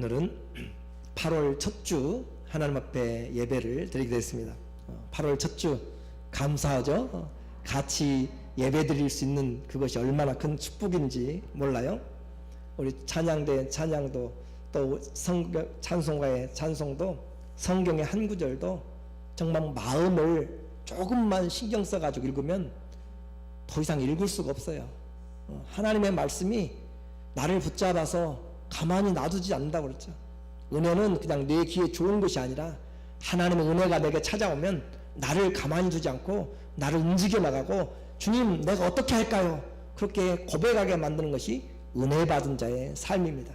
오늘은 8월 첫 주 하나님 앞에 예배를 드리게 됐습니다. 8월 첫 주 감사하죠. 같이 예배 드릴 수 있는 그것이 얼마나 큰 축복인지 몰라요. 우리 찬양대 찬양도 또 찬송가의 찬송도 성경의 한 구절도 정말 마음을 조금만 신경 써가지고 읽으면 더 이상 읽을 수가 없어요. 하나님의 말씀이 나를 붙잡아서 가만히 놔두지 않는다고 그랬죠. 은혜는 그냥 내 귀에 좋은 것이 아니라 하나님의 은혜가 내게 찾아오면 나를 가만히 두지 않고 나를 움직여 나가고 주님 내가 어떻게 할까요? 그렇게 고백하게 만드는 것이 은혜 받은 자의 삶입니다.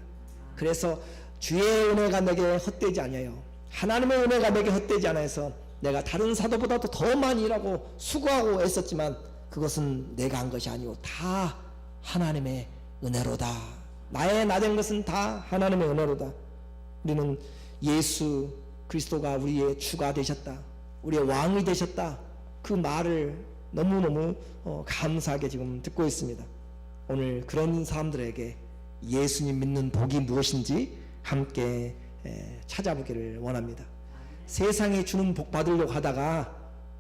그래서 주의 은혜가 내게 헛되지 않아요. 하나님의 은혜가 내게 헛되지 않아서 내가 다른 사도보다도 더 많이 일하고 수고하고 애썼지만 그것은 내가 한 것이 아니고 다 하나님의 은혜로다. 나의 나된 것은 다 하나님의 은혜로다. 우리는 예수 그리스도가 우리의 주가 되셨다, 우리의 왕이 되셨다, 그 말을 너무너무 감사하게 지금 듣고 있습니다. 오늘 그런 사람들에게 예수님 믿는 복이 무엇인지 함께 찾아보기를 원합니다. 세상이 주는 복 받으려고 하다가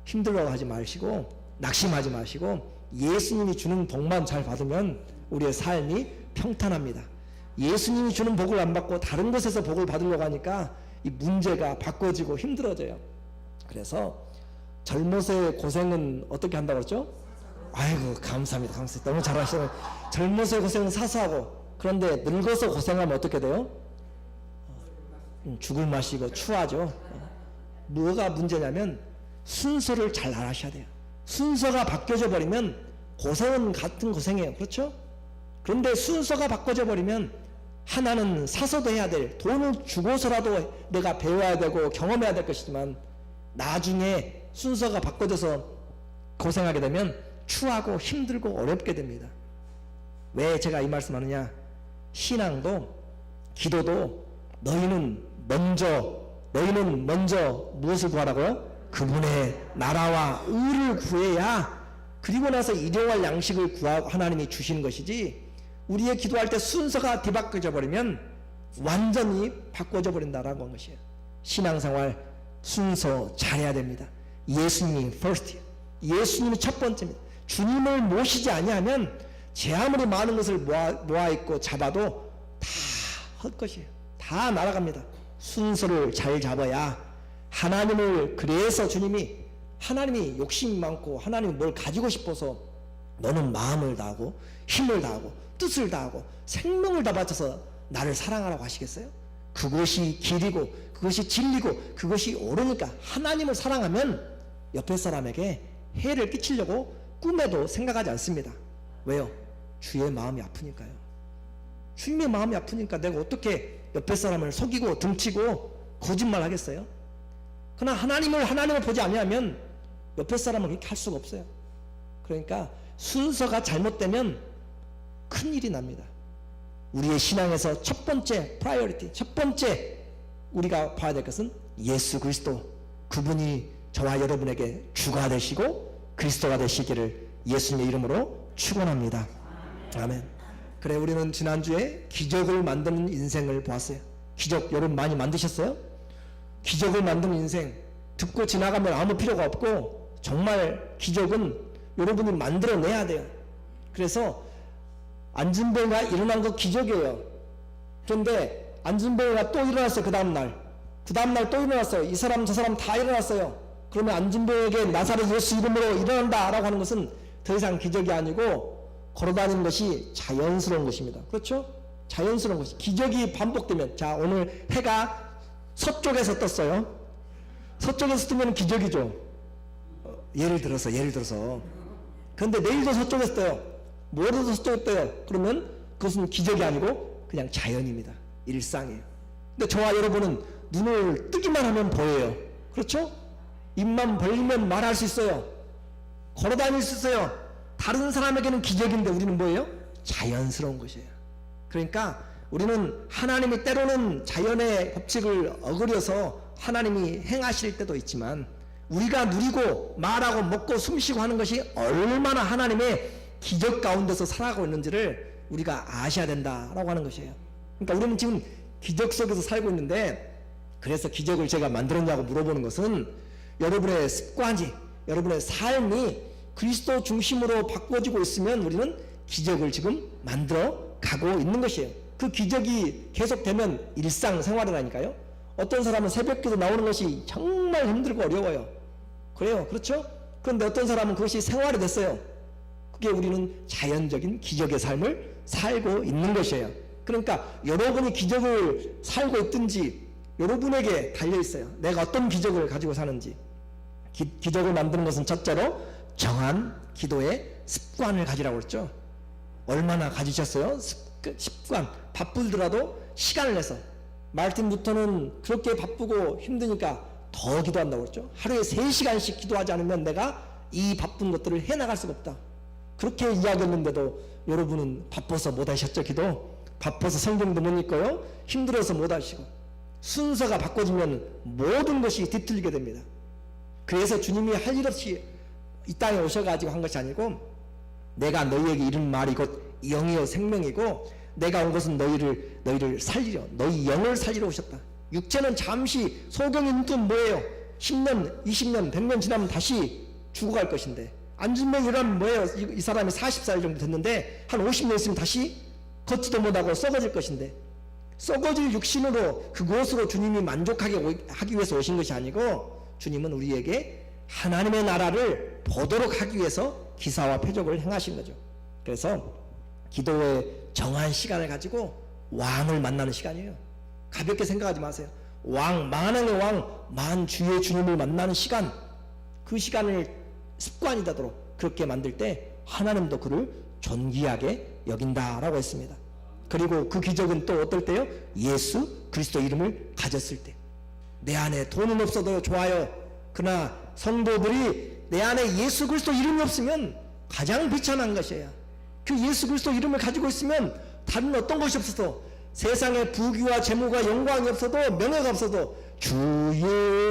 힘들어 하지 마시고 낙심하지 마시고 예수님이 주는 복만 잘 받으면 우리의 삶이 평탄합니다. 예수님이 주는 복을 안 받고 다른 곳에서 복을 받으려고 하니까 이 문제가 바꿔지고 힘들어져요. 그래서 젊어서의 고생은 어떻게 한다고 그랬죠? 아이고 감사합니다. 감사합니다. 너무 잘하시네요. 젊어서의 고생은 사소하고 그런데 늙어서 고생하면 어떻게 돼요? 죽을 맛이고 추하죠. 뭐가 문제냐면 순서를 잘 알아셔야 돼요. 순서가 바뀌어져 버리면 고생은 같은 고생이에요. 그렇죠? 그런데 순서가 바꿔져 버리면 하나는 사서도 해야 될, 돈을 주고서라도 내가 배워야 되고 경험해야 될 것이지만 나중에 순서가 바꿔져서 고생하게 되면 추하고 힘들고 어렵게 됩니다. 왜 제가 이 말씀하느냐? 신앙도 기도도 너희는 먼저 무엇을 구하라고요? 그분의 나라와 의를 구해야 그리고 나서 일용할 양식을 구하고 하나님이 주시는 것이지, 우리의 기도할 때 순서가 뒤바뀌어져 버리면 완전히 바꿔져 버린다라고 하는 것이에요. 신앙생활 순서 잘해야 됩니다. 예수님이 first, 예수님이 첫 번째입니다. 주님을 모시지 아니하면 제 아무리 많은 것을 모아 있고 잡아도 다 헛것이에요. 다 날아갑니다. 순서를 잘 잡아야 하나님을, 그래서 하나님이 욕심이 많고 하나님이 뭘 가지고 싶어서 너는 마음을 다하고 힘을 다하고 뜻을 다하고 생명을 다 바쳐서 나를 사랑하라고 하시겠어요? 그것이 길이고 그것이 진리고 그것이 옳으니까 하나님을 사랑하면 옆에 사람에게 해를 끼치려고 꿈에도 생각하지 않습니다. 왜요? 주의 마음이 아프니까요. 주님의 마음이 아프니까 내가 어떻게 옆에 사람을 속이고 등치고 거짓말 하겠어요? 그러나 하나님을 보지 않으면 옆에 사람을 그렇게 할 수가 없어요. 그러니까 순서가 잘못되면 큰일이 납니다. 우리의 신앙에서 첫 번째 프라이어리티, 첫 번째 우리가 봐야 될 것은 예수 그리스도, 그분이 저와 여러분에게 주가 되시고 그리스도가 되시기를 예수님의 이름으로 축원합니다. 아멘. 그래, 우리는 지난주에 기적을 만드는 인생을 보았어요. 기적 여러분 많이 만드셨어요? 기적을 만드는 인생 듣고 지나가면 아무 필요가 없고 정말 기적은 여러분이 만들어내야 돼요. 그래서 안진뱅이가 일어난 거 기적이에요. 그런데 안진뱅이가 또 일어났어요. 그 다음날 또 일어났어요. 이 사람 저 사람 다 일어났어요. 그러면 안진뱅이에게 나사렛 예수 이름으로 일어난다 라고 하는 것은 더 이상 기적이 아니고 걸어다니는 것이 자연스러운 것입니다. 그렇죠? 자연스러운 것이, 기적이 반복되면, 자 오늘 해가 서쪽에서 떴어요. 서쪽에서 뜨면 기적이죠. 예를 들어서 그런데 내일도 서쪽에서 떠요. 모레도 서쪽에서 떠요. 그러면 그것은 기적이 아니고 그냥 자연입니다. 일상이에요. 근데 저와 여러분은 눈을 뜨기만 하면 보여요. 그렇죠? 입만 벌리면 말할 수 있어요. 걸어다닐 수 있어요. 다른 사람에게는 기적인데 우리는 뭐예요? 자연스러운 것이에요. 그러니까 우리는 하나님이 때로는 자연의 법칙을 어그려서 하나님이 행하실 때도 있지만 우리가 누리고 말하고 먹고 숨쉬고 하는 것이 얼마나 하나님의 기적 가운데서 살아가고 있는지를 우리가 아셔야 된다라고 하는 것이에요. 그러니까 우리는 지금 기적 속에서 살고 있는데, 그래서 기적을 제가 만들었냐고 물어보는 것은 여러분의 습관이, 여러분의 삶이 그리스도 중심으로 바꿔지고 있으면 우리는 기적을 지금 만들어 가고 있는 것이에요. 그 기적이 계속되면 일상생활이라니까요. 어떤 사람은 새벽기도 나오는 것이 정말 힘들고 어려워요. 그래요. 그렇죠? 그런데 어떤 사람은 그것이 생활이 됐어요. 그게 우리는 자연적인 기적의 삶을 살고 있는 것이에요. 그러니까 여러분이 기적을 살고 있든지 여러분에게 달려 있어요. 내가 어떤 기적을 가지고 사는지. 기적을 만드는 것은 첫째로 정한 기도의 습관을 가지라고 했죠. 얼마나 가지셨어요? 습관. 바쁘더라도 시간을 내서. 마르틴 루터는 그렇게 바쁘고 힘드니까 더 기도한다고 그랬죠. 하루에 3시간씩 기도하지 않으면 내가 이 바쁜 것들을 해나갈 수가 없다. 그렇게 이야기했는데도 여러분은 바빠서 못 하셨죠, 기도? 바빠서 성경도 못 읽고요. 힘들어서 못 하시고. 순서가 바꿔지면 모든 것이 뒤틀리게 됩니다. 그래서 주님이 할 일 없이 이 땅에 오셔가지고 한 것이 아니고, 내가 너희에게 이른 말이 곧 영이요 생명이고, 내가 온 것은 너희를 살리려, 너희 영을 살리러 오셨다. 육체는 잠시, 소경이 눈뜨면 뭐예요? 10년, 20년, 100년 지나면 다시 죽어갈 것인데, 안진병이라면 뭐예요? 이 사람이 40살 정도 됐는데 한 50년 있으면 다시 걷지도 못하고 썩어질 것인데, 썩어질 육신으로 그곳으로 주님이 만족하게 하기 위해서 오신 것이 아니고, 주님은 우리에게 하나님의 나라를 보도록 하기 위해서 기사와 표적을 행하신 거죠. 그래서 기도의 정한 시간을 가지고 왕을 만나는 시간이에요. 가볍게 생각하지 마세요. 왕, 만왕의 왕, 만주의 주님을 만나는 시간, 그 시간을 습관이 되도록 그렇게 만들 때 하나님도 그를 존귀하게 여긴다라고 했습니다. 그리고 그 기적은 또 어떨 때요? 예수 그리스도 이름을 가졌을 때. 내 안에 돈은 없어도 좋아요. 그러나 성도들이 내 안에 예수 그리스도 이름이 없으면 가장 비참한 것이에요. 그 예수 그리스도 이름을 가지고 있으면 다른 어떤 것이 없어도, 세상에 부귀와 재물과 영광이 없어도, 명예가 없어도 주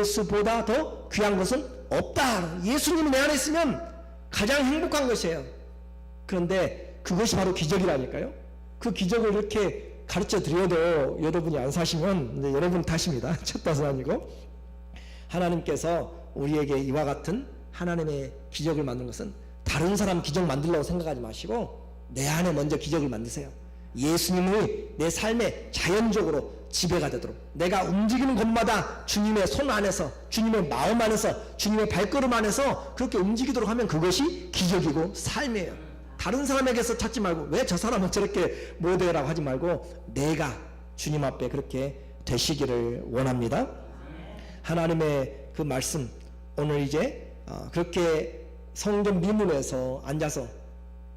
예수보다 더 귀한 것은 없다. 예수님이 내 안에 있으면 가장 행복한 것이에요. 그런데 그것이 바로 기적이라니까요. 그 기적을 이렇게 가르쳐 드려도 여러분이 안 사시면 여러분 탓입니다. 첫 탓은 아니고, 하나님께서 우리에게 이와 같은 하나님의 기적을 만든 것은 다른 사람 기적 만들려고 생각하지 마시고 내 안에 먼저 기적을 만드세요. 예수님이 내 삶에 자연적으로 지배가 되도록, 내가 움직이는 곳마다 주님의 손 안에서, 주님의 마음 안에서, 주님의 발걸음 안에서 그렇게 움직이도록 하면 그것이 기적이고 삶이에요. 다른 사람에게서 찾지 말고, 왜 저 사람은 저렇게 못해라고 하지 말고 내가 주님 앞에 그렇게 되시기를 원합니다. 하나님의 그 말씀, 오늘 이제 그렇게 성전 미문에서 앉아서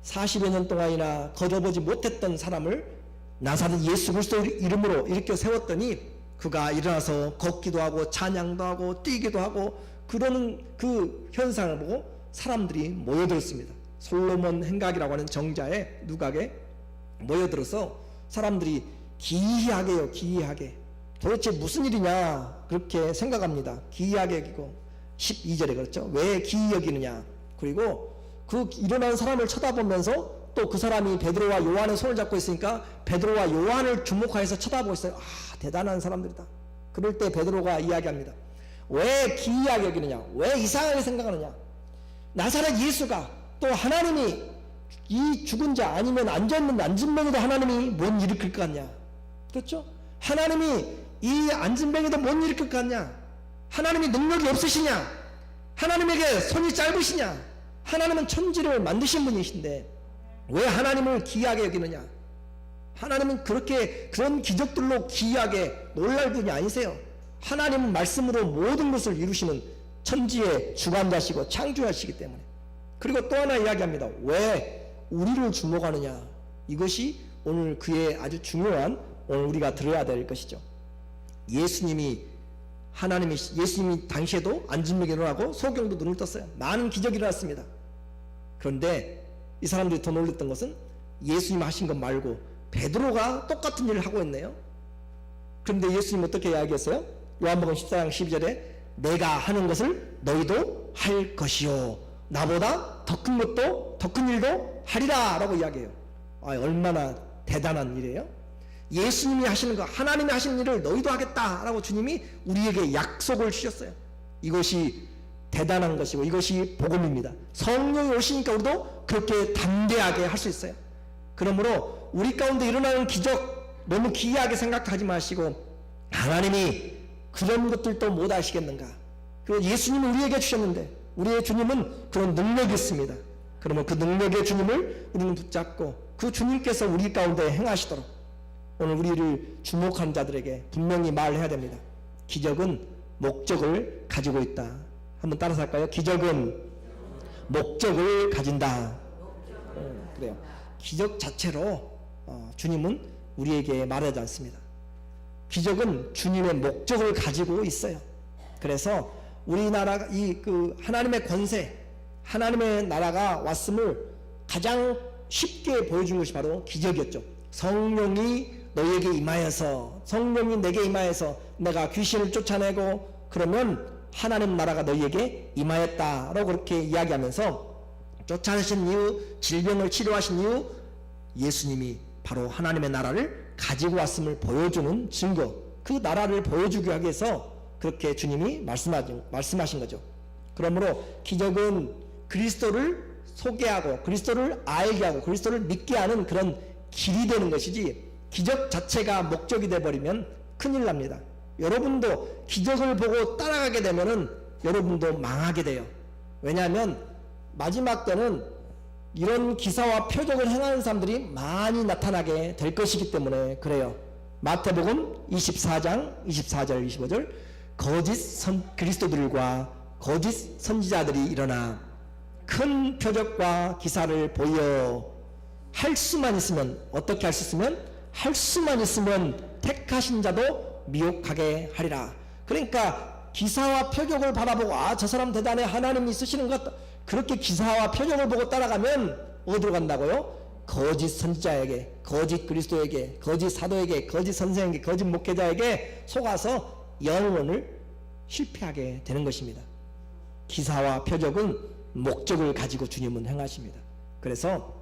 40여 년 동안이나 거저보지 못했던 사람을 나사렛 예수 그리스도 이름으로 일으켜 세웠더니 그가 일어나서 걷기도 하고 찬양도 하고 뛰기도 하고 그러는 그 현상을 보고 사람들이 모여들었습니다. 솔로몬 행각이라고 하는 정자의 누각에 모여들어서 사람들이 기이하게요, 기이하게. 도대체 무슨 일이냐 그렇게 생각합니다. 기이하게 여기고 12절에 그렇죠. 왜 기이 여기느냐. 그리고 그 일어난 사람을 쳐다보면서 또 그 사람이 베드로와 요한의 손을 잡고 있으니까 베드로와 요한을 주목하여서 쳐다보고 있어요. 아, 대단한 사람들이다. 그럴 때 베드로가 이야기합니다. 왜 기이하게 여기느냐, 왜 이상하게 생각하느냐. 나사렛 예수가, 또 하나님이 이 죽은 자 아니면 앉아있는 안진뱅이도 하나님이 못 일으킬 것 같냐. 그렇죠? 하나님이 이 안진뱅이도 못 일으킬 것 같냐. 하나님이 능력이 없으시냐. 하나님에게 손이 짧으시냐. 하나님은 천지를 만드신 분이신데 왜 하나님을 기이하게 여기느냐. 하나님은 그렇게 그런 기적들로 기이하게 놀랄 분이 아니세요. 하나님은 말씀으로 모든 것을 이루시는 천지의 주관자시고 창조하시기 때문에. 그리고 또 하나 이야기합니다. 왜 우리를 주목하느냐. 이것이 오늘 그의 아주 중요한, 오늘 우리가 들어야 될 것이죠. 예수님이 당시에도 안진뱅이 일어나고 소경도 눈을 떴어요. 많은 기적이 일어났습니다. 그런데 이 사람들이 더 놀랐던 것은 예수님 하신 것 말고 베드로가 똑같은 일을 하고 있네요. 그런데 예수님 어떻게 이야기했어요? 요한복음 14장 12절에 내가 하는 것을 너희도 할 것이요 나보다 더 큰 것도, 더 큰 일도 하리라 라고 이야기해요. 얼마나 대단한 일이에요. 예수님이 하시는 거, 하나님이 하시는 일을 너희도 하겠다라고 주님이 우리에게 약속을 주셨어요. 이것이 대단한 것이고 이것이 복음입니다. 성령이 오시니까 우리도 그렇게 담대하게 할 수 있어요. 그러므로 우리 가운데 일어나는 기적 너무 기이하게 생각하지 마시고 하나님이 그런 것들도 못 아시겠는가? 그 예수님이 우리에게 주셨는데 우리의 주님은 그런 능력이 있습니다. 그러면 그 능력의 주님을 우리는 붙잡고 그 주님께서 우리 가운데 행하시도록 오늘 우리를 주목한 자들에게 분명히 말해야 됩니다. 기적은 목적을 가지고 있다. 한번 따라서 할까요? 기적은 목적을 가진다. 그래요. 기적 자체로 주님은 우리에게 말하지 않습니다. 기적은 주님의 목적을 가지고 있어요. 그래서 우리나라가 하나님의 권세, 하나님의 나라가 왔음을 가장 쉽게 보여준 것이 바로 기적이었죠. 성령이 너희에게 임하여서, 성령이 내게 임하여서 내가 귀신을 쫓아내고 그러면 하나님 나라가 너희에게 임하였다라고 그렇게 이야기하면서 쫓아내신 이유, 질병을 치료하신 이유, 예수님이 바로 하나님의 나라를 가지고 왔음을 보여주는 증거, 그 나라를 보여주기 위해서 그렇게 주님이 말씀하신 거죠. 그러므로 기적은 그리스도를 소개하고 그리스도를 알게 하고 그리스도를 믿게 하는 그런 길이 되는 것이지, 기적 자체가 목적이 되어버리면 큰일 납니다. 여러분도 기적을 보고 따라가게 되면은 여러분도 망하게 돼요. 왜냐하면 마지막 때는 이런 기사와 표적을 행하는 사람들이 많이 나타나게 될 것이기 때문에 그래요. 마태복음 24장 24절 25절 거짓 그리스도들과 거짓 선지자들이 일어나 큰 표적과 기사를 보여 할 수만 있으면, 어떻게 할 수 있으면? 할 수만 있으면 택하신 자도 미혹하게 하리라. 그러니까 기사와 표적을 바라보고 저 사람 대단해, 하나님이 쓰시는 것, 그렇게 기사와 표적을 보고 따라가면 어디로 간다고요? 거짓 선지자에게, 거짓 그리스도에게, 거짓 사도에게, 거짓 선생에게, 거짓 목회자에게 속아서 영혼을 실패하게 되는 것입니다. 기사와 표적은 목적을 가지고 주님은 행하십니다. 그래서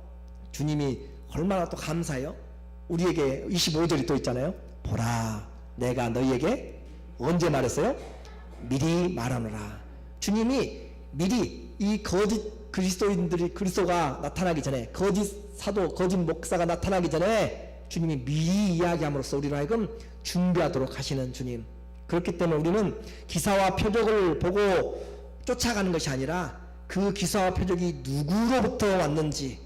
주님이 얼마나 또 감사해요. 우리에게 25절이 또 있잖아요. 보라, 내가 너희에게 언제 말했어요? 미리 말하노라. 주님이 미리 이 거짓 그리스도인들이, 그리스도가 나타나기 전에, 거짓 사도, 거짓 목사가 나타나기 전에 주님이 미리 이야기함으로써 우리로 하여금 준비하도록 하시는 주님. 그렇기 때문에 우리는 기사와 표적을 보고 쫓아가는 것이 아니라 그 기사와 표적이 누구로부터 왔는지,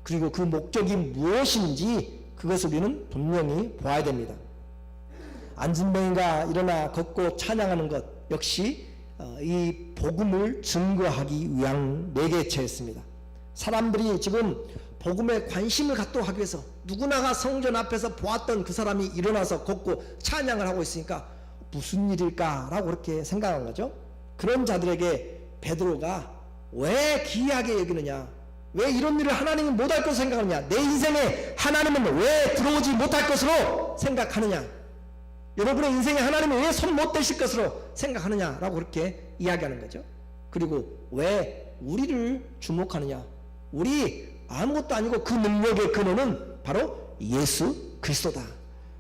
그리고 그 목적이 무엇인지 그것을 우리는 분명히 보아야 됩니다. 안진뱅이가 일어나 걷고 찬양하는 것 역시 이 복음을 증거하기 위한 매개체였습니다. 사람들이 지금 복음에 관심을 갖도록 하기 위해서 누구나가 성전 앞에서 보았던 그 사람이 일어나서 걷고 찬양을 하고 있으니까 무슨 일일까라고 그렇게 생각한 거죠. 그런 자들에게 베드로가 왜 기이하게 여기느냐, 왜 이런 일을 하나님이 못할 것으로 생각하느냐, 내 인생에 하나님은 왜 들어오지 못할 것으로 생각하느냐, 여러분의 인생에 하나님이 왜 손 못 대실 것으로 생각하느냐라고 그렇게 이야기하는 거죠. 그리고 왜 우리를 주목하느냐, 우리 아무것도 아니고 그 능력의 근원은 바로 예수 그리스도다.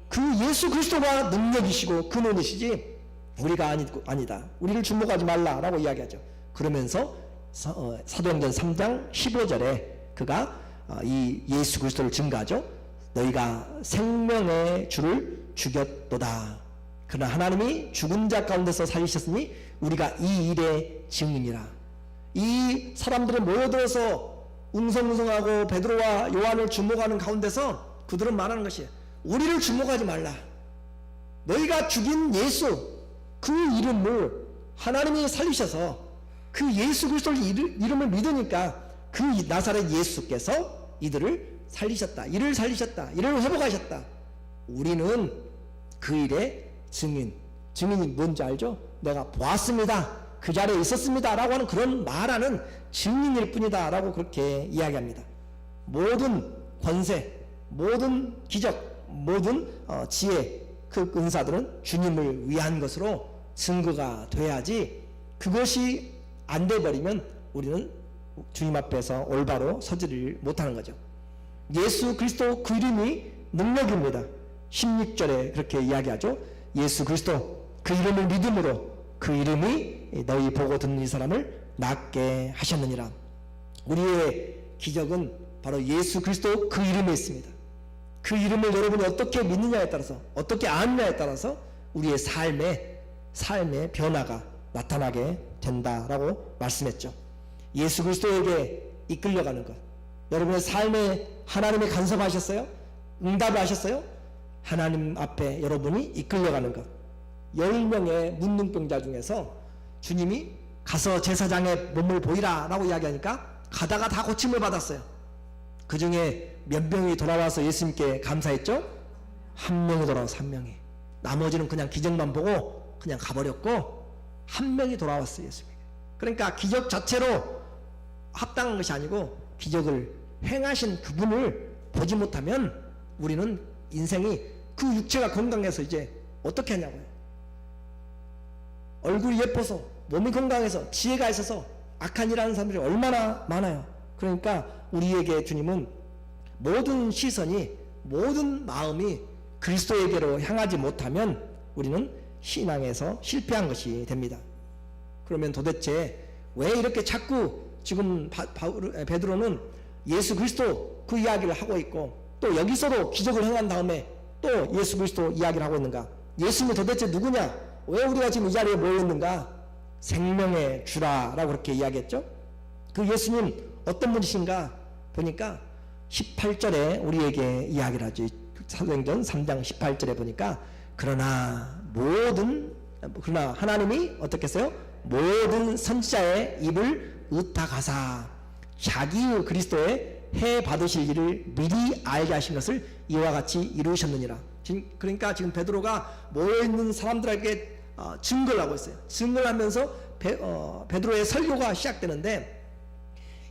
그 예수 그리스도가 능력이시고 근원이시지 우리가 아니다. 우리를 주목하지 말라라고 이야기하죠. 그러면서 사도행전 3장 15절에 그가 이 예수 그리스도를 증거하죠. 너희가 생명의 주를 죽였도다. 그러나 하나님이 죽은 자 가운데서 살리셨으니 우리가 이 일의 증인이라. 이 사람들이 모여들어서 웅성웅성하고 베드로와 요한을 주목하는 가운데서 그들은 말하는 것이, 우리를 주목하지 말라. 너희가 죽인 예수, 그 이름을 하나님이 살리셔서 그 예수 그리스도의 이름을 믿으니까 그 나사렛 예수께서 이들을 살리셨다, 이를 살리셨다, 이를 회복하셨다. 우리는 그 일의 증인이 뭔지 알죠? 내가 보았습니다, 그 자리에 있었습니다 라고 하는 그런 말하는 증인일 뿐이다 라고 그렇게 이야기합니다. 모든 권세, 모든 기적, 모든 지혜, 그 은사들은 주님을 위한 것으로 증거가 돼야지, 그것이 안 돼버리면 우리는 주님 앞에서 올바로 서지를 못하는 거죠. 예수 그리스도 그 이름이 능력입니다. 16절에 그렇게 이야기하죠. 예수 그리스도 그 이름을 믿음으로 그 이름이 너희 보고 듣는 이 사람을 낫게 하셨느니라. 우리의 기적은 바로 예수 그리스도 그 이름에 있습니다. 그 이름을 여러분이 어떻게 믿느냐에 따라서, 어떻게 아느냐에 따라서 우리의 삶의 변화가 나타나게 된다라고 말씀했죠. 예수 그리스도에게 이끌려가는 것. 여러분의 삶에 하나님이 간섭하셨어요? 응답을 하셨어요? 하나님 앞에 여러분이 이끌려가는 것. 10명의 문둥병자 중에서 주님이 가서 제사장의 몸을 보이라 라고 이야기하니까 가다가 다 고침을 받았어요. 그 중에 몇 명이 돌아와서 예수님께 감사했죠? 1명이 돌아와서 1명이. 나머지는 그냥 기적만 보고 그냥 가버렸고 1명이 돌아왔어요, 예수님에게. 그러니까 기적 자체로 합당한 것이 아니고 기적을 행하신 그분을 보지 못하면 우리는 인생이 그 육체가 건강해서 이제 어떻게 하냐고요. 얼굴이 예뻐서 몸이 건강해서 지혜가 있어서 악한 일 하는 사람들이 얼마나 많아요. 그러니까 우리에게 주님은 모든 시선이, 모든 마음이 그리스도에게로 향하지 못하면 우리는 신앙에서 실패한 것이 됩니다. 그러면 도대체 왜 이렇게 자꾸 지금 베드로는 예수 그리스도 그 이야기를 하고 있고 또 여기서도 기적을 행한 다음에 또 예수 그리스도 이야기를 하고 있는가? 예수님이 도대체 누구냐? 왜 우리가 지금 이 자리에 모여있는가? 생명의 주라라고 그렇게 이야기했죠. 그 예수님 어떤 분이신가 보니까 18절에 우리에게 이야기를 하죠. 사도행전 3장 18절에 보니까 그러나 하나님이 어떻게 했어요? 모든 선지자의 입을 의탁하사 자기의 그리스도의 해 받으실 일을 미리 알게 하신 것을 이와 같이 이루셨느니라. 그러니까 지금 베드로가 모여있는 사람들에게 증거를 하고 있어요. 증거를 하면서 베드로의 설교가 시작되는데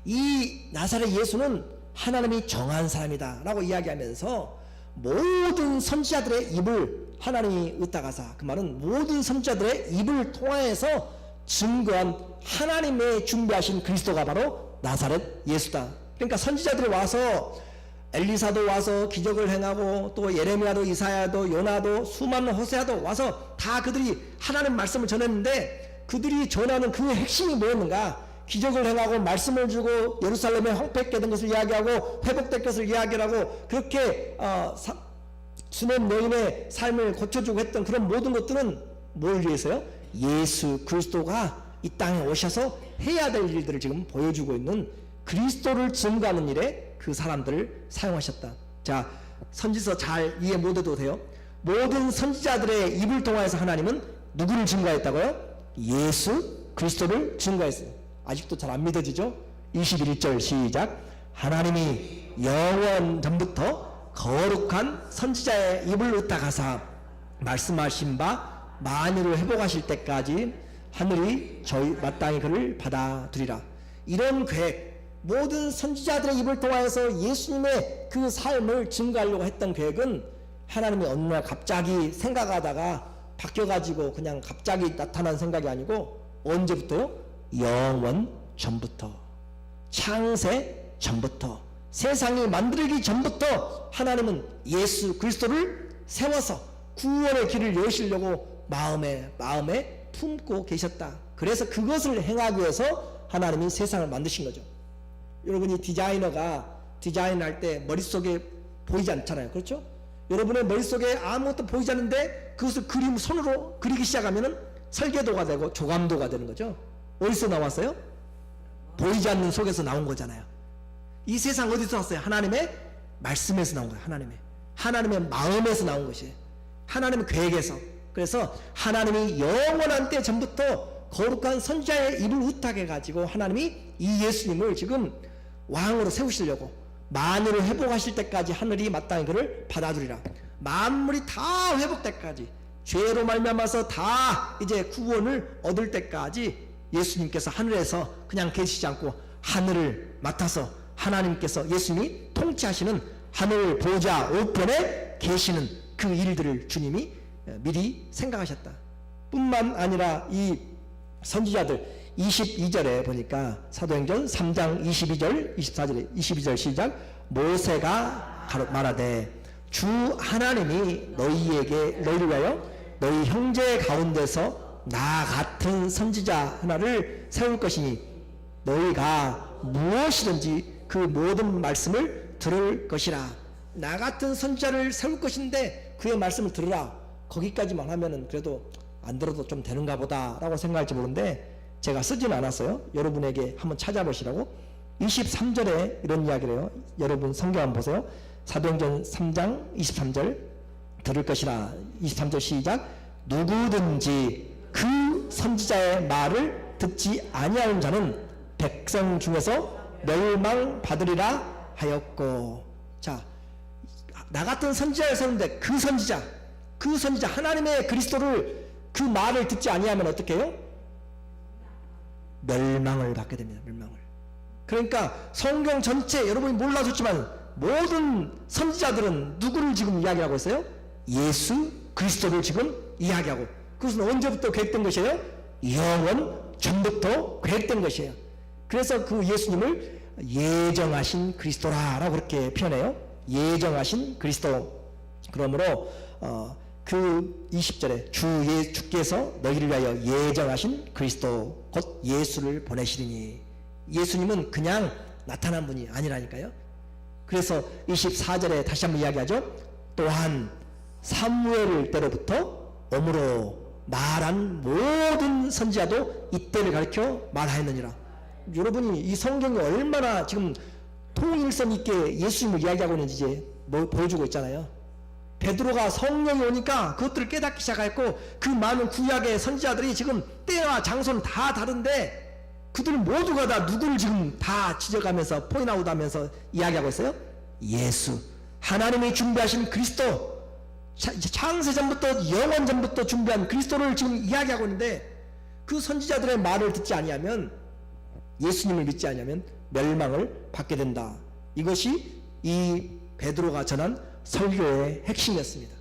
이 나사렛 예수는 하나님이 정한 사람이다 라고 이야기하면서 모든 선지자들의 입을 하나님이 의탁하사, 그 말은 모든 선지자들의 입을 통하여서 증거한 하나님의 준비하신 그리스도가 바로 나사렛 예수다. 그러니까 선지자들이 와서 엘리사도 와서 기적을 행하고 또 예레미야도 이사야도 요나도 수많은 호세아도 와서 다 그들이 하나님 말씀을 전했는데 그들이 전하는 그 핵심이 뭐였는가? 기적을 행하고 말씀을 주고 예루살렘에 황폐케 된 것을 이야기하고 회복될 것을 이야기하고 그렇게 수년 여인의 삶을 고쳐주고 했던 그런 모든 것들은 뭘 위해서요? 예수 그리스도가 이 땅에 오셔서 해야 될 일들을 지금 보여주고 있는 그리스도를 증거하는 일에 그 사람들을 사용하셨다. 자, 선지서 잘 이해 못해도 돼요. 모든 선지자들의 입을 통하여서 하나님은 누구를 증거했다고요? 예수 그리스도를 증거했어요. 아직도 잘 안 믿어지죠? 21절 시작. 하나님이 영원 전부터 거룩한 선지자의 입을 의탁하사 말씀하신 바 만유를 회복하실 때까지 하늘이 저희 마땅히 그를 받아들이라. 이런 계획, 모든 선지자들의 입을 통하여서 예수님의 그 삶을 증거하려고 했던 계획은 하나님이 어느 날 갑자기 생각하다가 바뀌어가지고 그냥 갑자기 나타난 생각이 아니고 언제부터요? 영원 전부터, 창세 전부터, 세상이 만들기 전부터 하나님은 예수 그리스도를 세워서 구원의 길을 여시려고 마음에 품고 계셨다. 그래서 그것을 행하기 위해서 하나님이 세상을 만드신 거죠. 여러분이 디자이너가 디자인할 때 머릿속에 보이지 않잖아요. 그렇죠? 여러분의 머릿속에 아무것도 보이지 않는데 그것을 손으로 그리기 시작하면 설계도가 되고 조감도가 되는 거죠. 어디서 나왔어요? 보이지 않는 속에서 나온 거잖아요. 이 세상 어디서 왔어요? 하나님의 말씀에서 나온 거예요. 하나님의 마음에서 나온 것이에요. 하나님의 계획에서. 그래서 하나님이 영원한 때 전부터 거룩한 선지자의 입을 의탁해 가지고 하나님이 이 예수님을 지금 왕으로 세우시려고 만유를 회복하실 때까지 하늘이 마땅히 그를 받아들이라. 만물이 다 회복될 때까지, 죄로 말미암아서 다 이제 구원을 얻을 때까지 예수님께서 하늘에서 그냥 계시지 않고 하늘을 맡아서 하나님께서 예수님이 통치하시는 하늘 보좌 우편에 계시는 그 일들을 주님이 미리 생각하셨다. 뿐만 아니라 이 선지자들 22절에 보니까 사도행전 3장 22절 24절에 22절 시작. 모세가 말하되 주 하나님이 너희를 위하여 너희 형제 가운데서 나 같은 선지자 하나를 세울 것이니 너희가 무엇이든지 그 모든 말씀을 들을 것이라. 나 같은 선지자를 세울 것인데 그의 말씀을 들으라. 거기까지만 하면은 그래도 안 들어도 좀 되는가 보다 라고 생각할지 모르는데 제가 쓰지는 않았어요. 여러분에게 한번 찾아보시라고. 23절에 이런 이야기를 해요. 여러분 성경 한번 보세요. 사도행전 3장 23절 들을 것이라. 23절 시작. 누구든지 그 선지자의 말을 듣지 아니하는 자는 백성 중에서 멸망받으리라 하였고. 자, 나 같은 선지자를 세우는데 그 선지자 하나님의 그리스도를 그 말을 듣지 아니하면 어떻게 해요? 멸망을 받게 됩니다. 멸망을. 그러니까 성경 전체 여러분이 몰라줬지만 모든 선지자들은 누구를 지금 이야기하고 있어요? 예수 그리스도를 지금 이야기하고. 그것은 언제부터 계획된 것이에요? 영원 전부터 계획된 것이에요. 그래서 그 예수님을 예정하신 그리스도라라고 그렇게 표현해요. 예정하신 그리스도. 그러므로 그 20절에 주께서 너희를 위하여 예정하신 그리스도 곧 예수를 보내시리니. 예수님은 그냥 나타난 분이 아니라니까요. 그래서 24절에 다시 한번 이야기하죠. 또한 사무엘 때로부터 om으로 말한 모든 선지자도 이때를 가리켜 말하였느니라. 여러분이 이 성경이 얼마나 지금 통일성 있게 예수님을 이야기하고 있는지 이제 보여주고 있잖아요. 베드로가 성령이 오니까 그것들을 깨닫기 시작했고, 그 많은 구약의 선지자들이 지금 때와 장소는 다 다른데 그들 모두가 다 누구를 지금 다 지적하면서 포인트아웃 하면서 이야기하고 있어요? 예수, 하나님이 준비하신 그리스도, 창세전부터 영원전부터 준비한 그리스도를 지금 이야기하고 있는데, 그 선지자들의 말을 듣지 아니하면, 예수님을 믿지 아니하면 멸망을 받게 된다. 이것이 이 베드로가 전한 설교의 핵심이었습니다.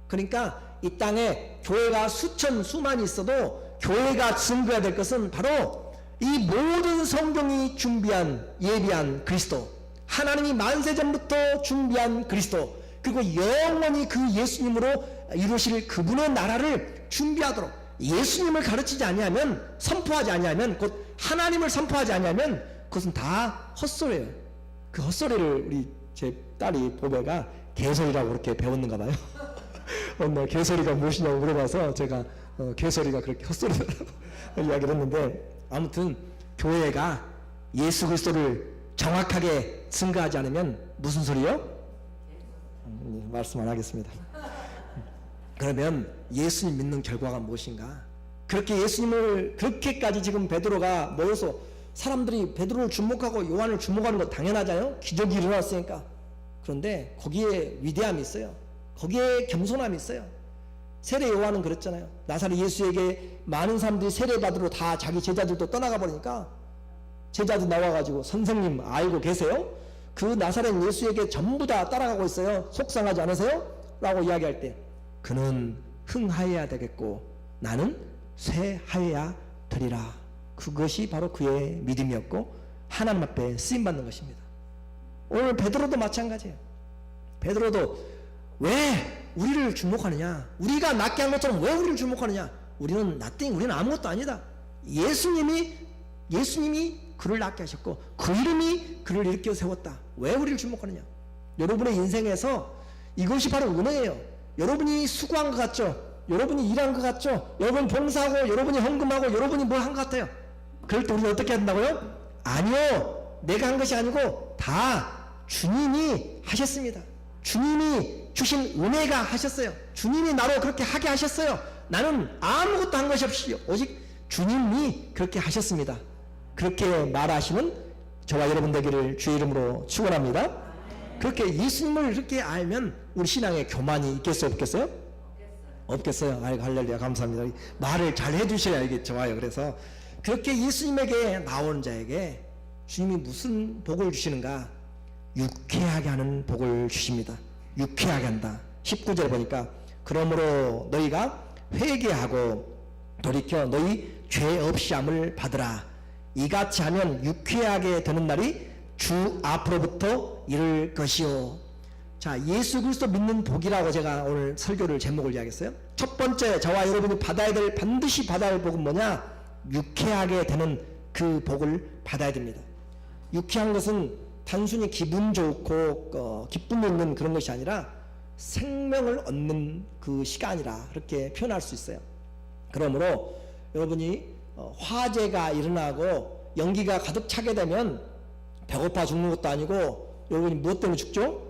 그러니까 이 땅에 교회가 수많이 있어도 교회가 증거해야 될 것은 바로 이 모든 성경이 준비한 예비한 그리스도, 하나님이 만세전부터 준비한 그리스도, 그리고 영원히 그 예수님으로 이루실 그분의 나라를 준비하도록 예수님을 가르치지 아니하면, 선포하지 아니하면, 곧 하나님을 선포하지 아니하면 그것은 다 헛소리예요. 그 헛소리를 우리 제 딸이 보배가 개소리라고 그렇게 배웠는가 봐요. 오늘 개소리가 무엇이냐고 물어봐서 제가 개소리가 그렇게 헛소리라고 이야기를 했는데, 아무튼 교회가 예수 그리스도를 정확하게 증거하지 않으면 무슨 소리요? 말씀 안 하겠습니다. 그러면 예수님 믿는 결과가 무엇인가? 그렇게 예수님을 그렇게까지 지금 베드로가 모여서 사람들이 베드로를 주목하고 요한을 주목하는 거 당연하잖아요. 기적이 일어났으니까. 그런데 거기에 위대함이 있어요. 거기에 겸손함이 있어요. 세례 요한은 그랬잖아요. 나사렛 예수에게 많은 사람들이 세례 받으러 다 자기 제자들도 떠나가 버리니까 제자들 나와가지고 선생님 알고 계세요? 그 나사렛 예수에게 전부 다 따라가고 있어요. 속상하지 않으세요? 라고 이야기할 때 그는 흥하여야 되겠고 나는 쇠하여야 되리라. 그것이 바로 그의 믿음이었고 하나님 앞에 쓰임받는 것입니다. 오늘 베드로도 마찬가지예요. 베드로도 왜 우리를 주목하느냐? 우리가 낫게 한 것처럼 왜 우리를 주목하느냐? 우리는 nothing, 우리는 아무것도 아니다. 예수님이 그를 낫게 하셨고 그 이름이 그를 일으켜 세웠다. 왜 우리를 주목하느냐? 여러분의 인생에서 이것이 바로 은혜예요. 여러분이 수고한 것 같죠? 여러분이 일한 것 같죠? 여러분이 봉사하고 여러분이 헌금하고 여러분이 뭘 한 것 같아요? 그럴 때 우리는 어떻게 한다고요? 아니요, 내가 한 것이 아니고 다 주님이 하셨습니다. 주님이 주신 은혜가 하셨어요. 주님이 나로 그렇게 하게 하셨어요. 나는 아무것도 한 것이 없이 오직 주님이 그렇게 하셨습니다. 그렇게 말하시는 저와 여러분 되기를 주의 이름으로 축원합니다. 그렇게 예수님을 이렇게 알면 우리 신앙에 교만이 있겠어요, 없겠어요? 없겠어요. 아이고, 할렐루야, 감사합니다. 말을 잘 해주셔야 이게 좋아요. 그래서 그렇게 예수님에게 나오는 자에게 주님이 무슨 복을 주시는가? 유쾌하게 하는 복을 주십니다. 유쾌하게 한다. 19절에 보니까 그러므로 너희가 회개하고 돌이켜 너희 죄 없이 함을 받으라. 이같이 하면 유쾌하게 되는 날이 주 앞으로부터 이를 것이요. 자, 예수 그리스도 믿는 복이라고 제가 오늘 설교를 제목을 이야기했어요. 첫 번째, 저와 여러분이 반드시 받아야 할 복은 뭐냐? 유쾌하게 되는 그 복을 받아야 됩니다. 유쾌한 것은 단순히 기분 좋고 기쁨 얻는 그런 것이 아니라 생명을 얻는 그 시간이라 그렇게 표현할 수 있어요. 그러므로 여러분이 화재가 일어나고 연기가 가득 차게 되면 배고파 죽는 것도 아니고, 여러분이 무엇 때문에 죽죠?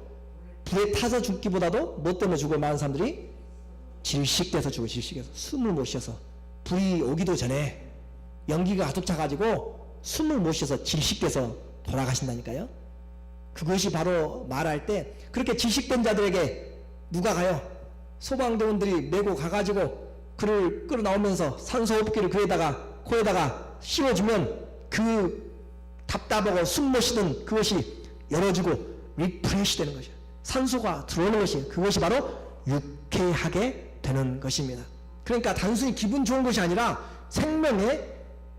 불에 타서 죽기보다도 무엇 때문에 죽어요? 많은 사람들이 질식돼서 죽어요. 질식해서 숨을 못 쉬어서, 불이 오기도 전에 연기가 가득 차가지고 숨을 못 쉬어서 질식돼서 돌아가신다니까요. 그것이 바로 말할 때, 그렇게 질식된 자들에게 누가 가요? 소방대원들이 메고 가가지고 그를 끌어 나오면서 산소호흡기를 코에다가 씌워주면 그 답답하고 숨 못 쉬던 그것이 열어지고 리프레시 되는 것이에요. 산소가 들어오는 것이에요. 그것이 바로 유쾌하게 되는 것입니다. 그러니까 단순히 기분 좋은 것이 아니라 생명의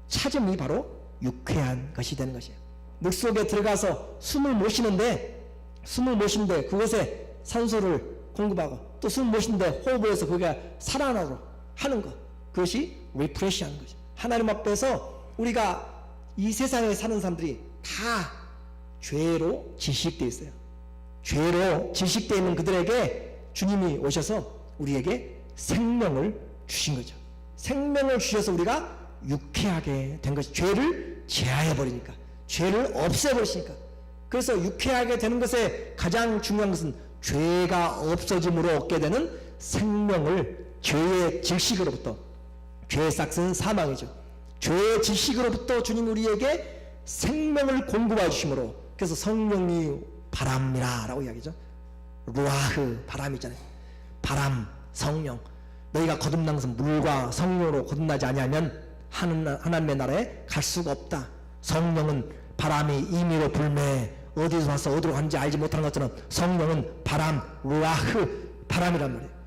찾음이 바로 유쾌한 것이 되는 것이에요. 물속에 들어가서 숨을 못 쉬는데 그것에 산소를 공급하고, 또 숨 못 쉬는데 호흡을 해서 그게 살아나도록 하는 것, 그것이 리프레시 하는 것이죠. 하나님 앞에서 우리가 이 세상에 사는 사람들이 다 죄로 질식되어 있어요. 죄로 질식되어 있는 그들에게 주님이 오셔서 우리에게 생명을 주신 거죠. 생명을 주셔서 우리가 유쾌하게 된 것이, 죄를 제하해버리니까, 죄를 없애버리시니까. 그래서 유쾌하게 되는 것에 가장 중요한 것은 죄가 없어짐으로 얻게 되는 생명을, 죄의 질식으로부터, 죄의 싹은 사망이죠. 죄의 질식으로부터 주님이 우리에게 생명을 공급해 주심으로, 그래서 성령이 바람이라 라고 이야기죠. 루아흐, 바람이잖아요. 바람, 성령. 너희가 거듭난 것은 물과 성령으로 거듭나지 아니하면 하나님의 나라에 갈 수가 없다. 성령은 바람이 임의로 불매, 어디서 와서 어디로 가는지 알지 못하는 것처럼 성령은 바람, 루아흐, 바람이란 말이에요.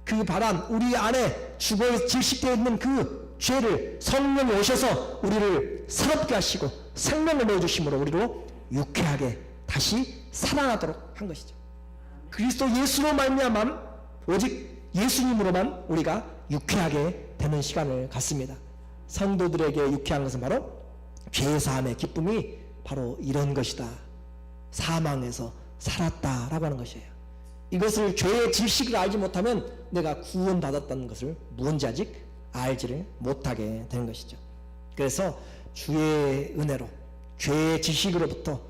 그 바람, 우리 안에 죽어 질식되어 있는 그 죄를 성령이 오셔서 우리를 새롭게 하시고 생명을 넣어주심으로 우리로 유쾌하게 다시 살아나도록 한 것이죠. 그리스도 예수로 말미암아, 오직 예수님으로만 우리가 유쾌하게 되는 시간을 갖습니다. 성도들에게 유쾌한 것은 바로 죄사함의 기쁨이 바로 이런 것이다. 사망에서 살았다라고 하는 것이에요. 이것을, 죄의 질식을 알지 못하면 내가 구원받았다는 것을 무언지 아직 알지를 못하게 되는 것이죠. 그래서 주의 은혜로, 죄의 질식으로부터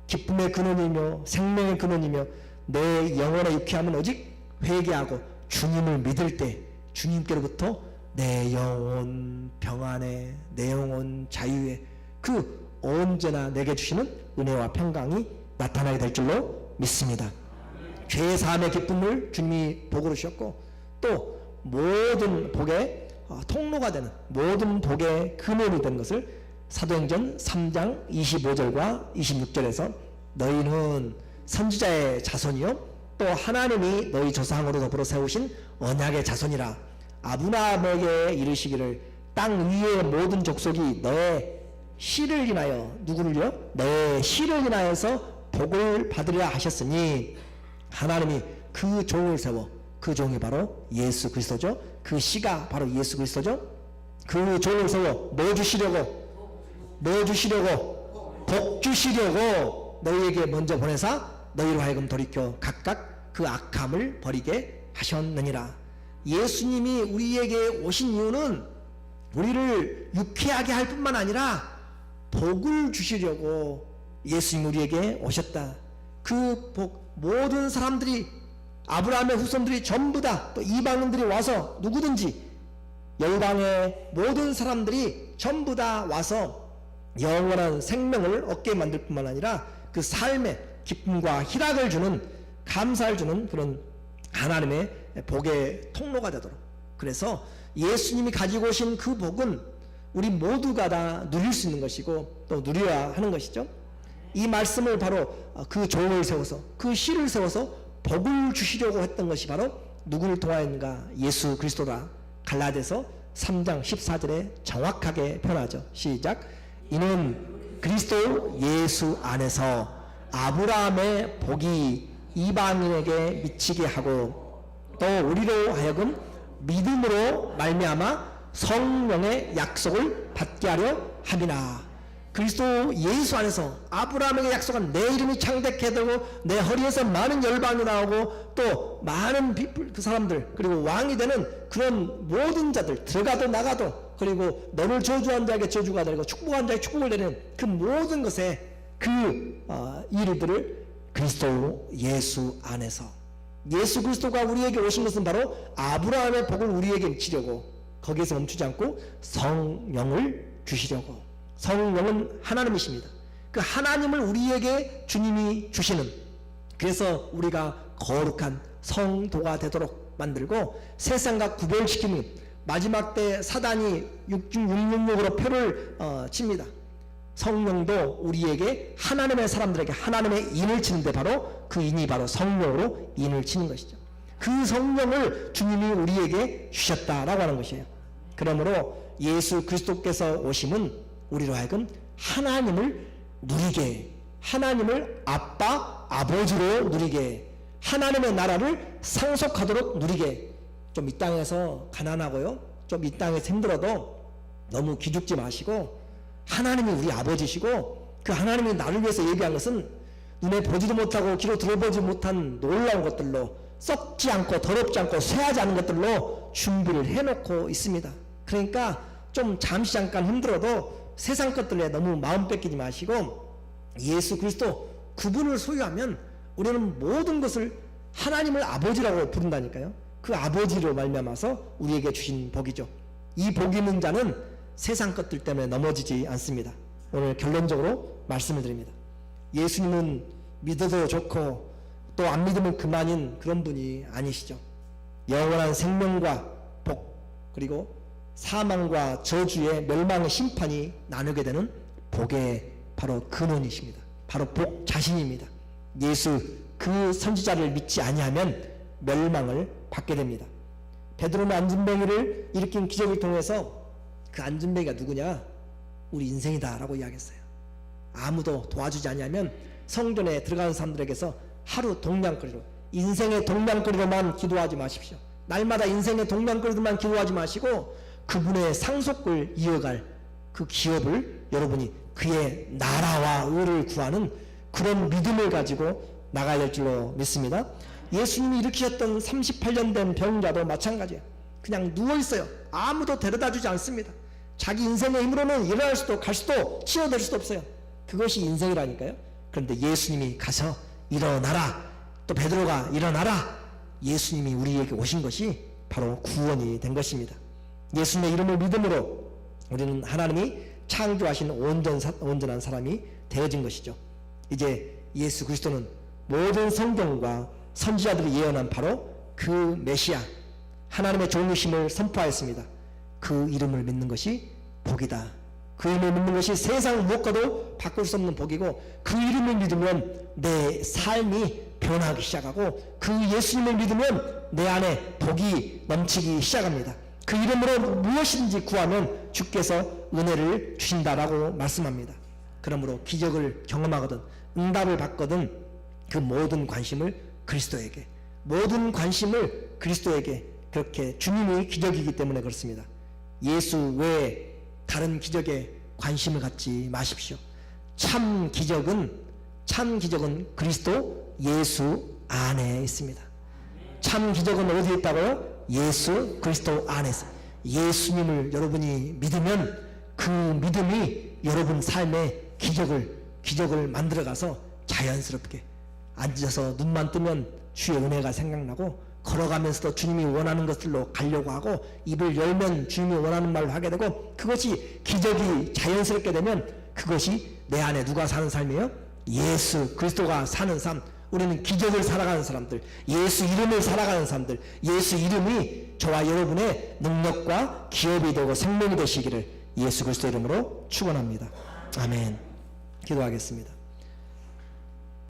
기쁨의 근원이며 생명의 근원이며 내 영혼의 유쾌함은 오직 회개하고 주님을 믿을 때 주님께로부터 내 영혼 평안에, 내 영혼 자유에, 그 언제나 내게 주시는 은혜와 평강이 나타나게 될 줄로 믿습니다. 죄의 사함의 기쁨을 주님이 복으로 주셨고, 또 모든 복의 통로가 되는, 모든 복의 근원이 되는 것을 사도행전 3장 25절과 26절에서 너희는 선지자의 자손이요 또 하나님이 너희 조상으로 더불어 세우신 언약의 자손이라. 아브라함에게 이르시기를 땅 위의 모든 족속이 너의 씨를 인하여, 누구를요? 너의 씨를 인하여서 복을 받으려 하셨으니, 하나님이 그 종을 세워, 그 종이 바로 예수 그리스도죠. 그 씨가 바로 예수 그리스도죠. 그 종을 세워 뭐 주시려고? 복 주시려고 너희에게 먼저 보내사 너희로 하여금 돌이켜 각각 그 악함을 버리게 하셨느니라. 예수님이 우리에게 오신 이유는 우리를 유쾌하게 할 뿐만 아니라 복을 주시려고 예수님 우리에게 오셨다. 그 복, 모든 사람들이, 아브라함의 후손들이 전부 다, 또 이방인들이 와서, 누구든지 열방의 모든 사람들이 전부 다 와서 영원한 생명을 얻게 만들 뿐만 아니라 그 삶의 기쁨과 희락을 주는, 감사를 주는 그런 하나님의 복의 통로가 되도록. 그래서 예수님이 가지고 오신 그 복은 우리 모두가 다 누릴 수 있는 것이고 또 누려야 하는 것이죠. 이 말씀을 바로 그 종을 세워서, 그 씨를 세워서 복을 주시려고 했던 것이 바로 누구를 통하였는가? 예수 그리스도다. 갈라디아서 3장 14절에 정확하게 표현하죠. 시작. 이는 그리스도 예수 안에서 아브라함의 복이 이방인에게 미치게 하고 또 우리로 하여금 믿음으로 말미암아 성령의 약속을 받게 하려 함이나. 그리스도 예수 안에서 아브라함에게 약속한 내 이름이 창대케 되고 내 허리에서 많은 열방이 나오고 또 많은 그 사람들 그리고 왕이 되는 그런 모든 자들 들어가도 나가도 그리고 너를 저주한 자에게 저주가 되고 축복한 자에게 축복을 내리는 그 모든 것에 그 일들을 그리스도 예수 안에서 예수 그리스도가 우리에게 오신 것은 바로 아브라함의 복을 우리에게 미치려고 거기에서 멈추지 않고 성령을 주시려고. 성령은 하나님이십니다. 그 하나님을 우리에게 주님이 주시는, 그래서 우리가 거룩한 성도가 되도록 만들고 세상과 구별시키는, 마지막 때 사단이 666으로 표를 칩니다. 성령도 우리에게 하나님의 사람들에게 하나님의 인을 치는데 바로 그 인이 바로 성령으로 인을 치는 것이죠. 그 성령을 주님이 우리에게 주셨다라고 하는 것이에요. 그러므로 예수 그리스도께서 오심은 우리로 하여금 하나님을 누리게, 하나님을 아빠, 아버지로 누리게, 하나님의 나라를 상속하도록 누리게. 좀 이 땅에서 가난하고요, 좀 이 땅에서 힘들어도 너무 기죽지 마시고 하나님이 우리 아버지시고 그 하나님이 나를 위해서 예비한 것은 눈에 보지도 못하고 귀로 들어보지 못한 놀라운 것들로, 썩지 않고 더럽지 않고 쇠하지 않은 것들로 준비를 해놓고 있습니다. 그러니까 좀 잠시 잠깐 힘들어도 세상 것들에 너무 마음 뺏기지 마시고 예수 그리스도 그분을 소유하면 우리는 모든 것을 하나님을 아버지라고 부른다니까요. 그 아버지로 말미암아서 우리에게 주신 복이죠. 이 복 있는 자는 세상 것들 때문에 넘어지지 않습니다. 오늘 결론적으로 말씀을 드립니다. 예수님은 믿어도 좋고 또 안 믿으면 그만인 그런 분이 아니시죠. 영원한 생명과 복, 그리고 사망과 저주의 멸망의 심판이 나누게 되는 복의 바로 근원이십니다. 바로 복 자신입니다. 예수 그 선지자를 믿지 아니하면 멸망을 받게 됩니다. 베드로는 안진뱅이를 일으킨 기적을 통해서 그 안진뱅이가 누구냐? 우리 인생이다 라고 이야기했어요. 아무도 도와주지 아니하면 성전에 들어가는 사람들에게서 하루 동냥거리로, 인생의 동냥거리로만 기도하지 마십시오. 날마다 인생의 동냥거리로만 기도하지 마시고 그분의 상속을 이어갈 그 기업을 여러분이 그의 나라와 의를 구하는 그런 믿음을 가지고 나가야 될 줄로 믿습니다. 예수님이 일으키셨던 38년 된 병자도 마찬가지예요. 그냥 누워있어요. 아무도 데려다주지 않습니다. 자기 인생의 힘으로는 일어날 수도 갈 수도 치료될 수도 없어요. 그것이 인생이라니까요. 그런데 예수님이 가서 일어나라, 또 베드로가 일어나라, 예수님이 우리에게 오신 것이 바로 구원이 된 것입니다. 예수님의 이름을 믿음으로 우리는 하나님이 창조하신 온전한 사람이 되어진 것이죠. 이제 예수 그리스도는 모든 성경과 선지자들이 예언한 바로 그 메시아, 하나님의 종이심을 선포하였습니다. 그 이름을 믿는 것이 복이다. 그 이름을 믿는 것이 세상 무엇과도 바꿀 수 없는 복이고, 그 이름을 믿으면 내 삶이 변하기 시작하고, 그 예수님을 믿으면 내 안에 복이 넘치기 시작합니다. 그 이름으로 무엇이든지 구하면 주께서 은혜를 주신다라고 말씀합니다. 그러므로 기적을 경험하거든 응답을 받거든 그 모든 관심을 그리스도에게, 모든 관심을 그리스도에게, 그렇게 주님이 기적이기 때문에 그렇습니다. 예수 외에 다른 기적에 관심을 갖지 마십시오. 참 기적은 그리스도 예수 안에 있습니다. 참 기적은 어디에 있다고요? 예수 그리스도 안에서. 예수님을 여러분이 믿으면 그 믿음이 여러분 삶에 기적을 만들어가서 자연스럽게 앉아서 눈만 뜨면 주의 은혜가 생각나고, 걸어가면서도 주님이 원하는 것들로 가려고 하고, 입을 열면 주님이 원하는 말을 하게 되고, 그것이 기적이 자연스럽게 되면 그것이 내 안에 누가 사는 삶이에요? 예수 그리스도가 사는 삶. 우리는 기적을 살아가는 사람들, 예수 이름을 살아가는 사람들, 예수 이름이 저와 여러분의 능력과 기업이 되고 생명이 되시기를 예수 그리스도 이름으로 축원합니다. 아멘. 기도하겠습니다.